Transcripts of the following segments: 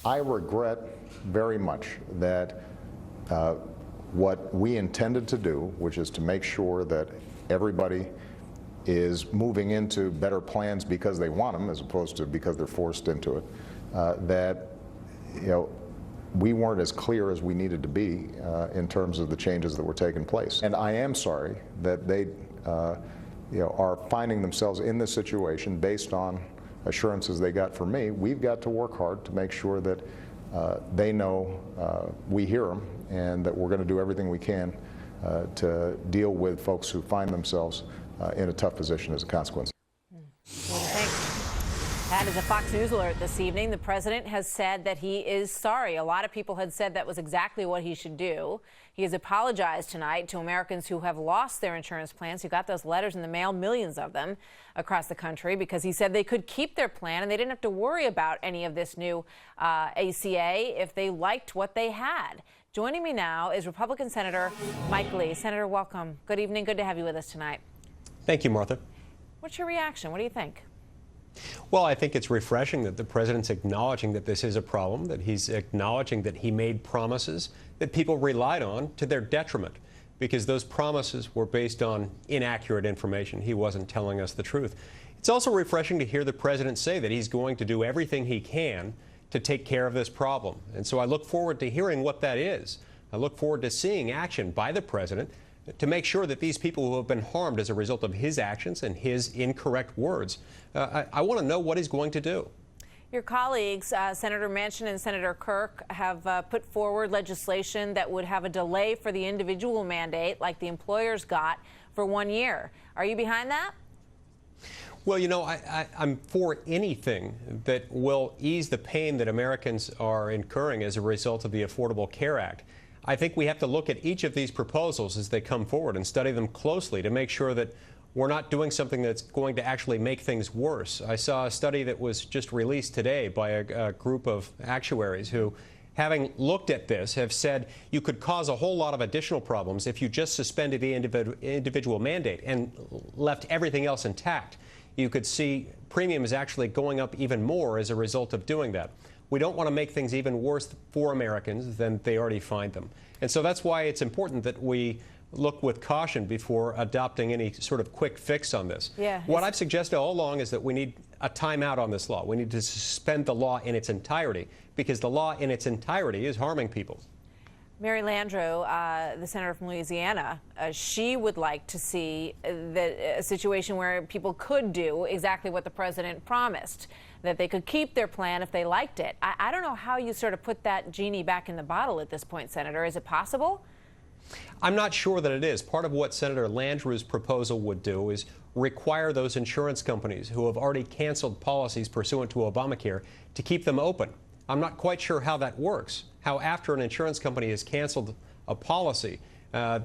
I regret very much that what we intended to do, which is to make sure that everybody is moving into better plans because they want them as opposed to because they're forced into it, that we weren't as clear as we needed to be in terms of the changes that were taking place. And I am sorry that they are finding themselves in this situation based on assurances they got from me. We've got to work hard to make sure that they know we hear them and that we're going to do everything we can to deal with folks who find themselves in a tough position as a consequence. That is a Fox News alert this evening. The president has said that he is sorry. A lot of people had said that was exactly what he should do. He has apologized tonight to Americans who have lost their insurance plans, who got those letters in the mail, millions of them across the country, because he said they could keep their plan and they didn't have to worry about any of this new ACA if they liked what they had. Joining me now is Republican Senator Mike Lee. Senator, welcome. Good evening. Good to have you with us tonight. Thank you, Martha. What's your reaction? What do you think? Well, I think it's refreshing that the president's acknowledging that this is a problem, that he's acknowledging that he made promises that people relied on to their detriment, because those promises were based on inaccurate information. He wasn't telling us the truth. It's also refreshing to hear the president say that he's going to do everything he can to take care of this problem. And so I look forward to hearing what that is. I look forward to seeing action by the president to make sure that these people who have been harmed as a result of his actions and his incorrect words, I want to know what he's going to do. Your colleagues, Senator Manchin and Senator Kirk, have put forward legislation that would have a delay for the individual mandate, like the employers got, for 1 year. Are you behind that? Well, you know, I'm for anything that will ease the pain that Americans are incurring as a result of the Affordable Care Act. I think we have to look at each of these proposals as they come forward and study them closely to make sure that we're not doing something that's going to actually make things worse. I saw a study that was just released today by a group of actuaries who, having looked at this, have said you could cause a whole lot of additional problems if you just suspended the individual mandate and left everything else intact. You could see premiums actually going up even more as a result of doing that. We don't want to make things even worse for Americans than they already find them. And so that's why it's important that we look with caution before adopting any sort of quick fix on this. What I've suggested all along is that we need a timeout on this law. We need to suspend the law in its entirety, because the law in its entirety is harming people. Mary Landrieu, the senator from Louisiana, she would like to see a situation where people could do exactly what the president promised, that they could keep their plan if they liked it. I don't know how you sort of put that genie back in the bottle at this point, Senator. Is it possible? I'm not sure that it is. Part of what Senator Landrieu's proposal would do is require those insurance companies who have already canceled policies pursuant to Obamacare to keep them open. I'm not quite sure how that works, how after an insurance company has canceled a policy,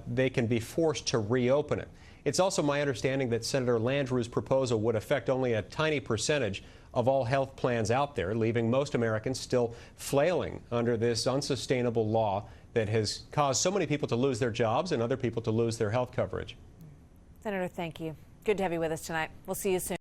they can be forced to reopen it. It's also my understanding that Senator Landrieu's proposal would affect only a tiny percentage of all health plans out there, leaving most Americans still flailing under this unsustainable law that has caused so many people to lose their jobs and other people to lose their health coverage. Senator, thank you. Good to have you with us tonight. We'll see you soon.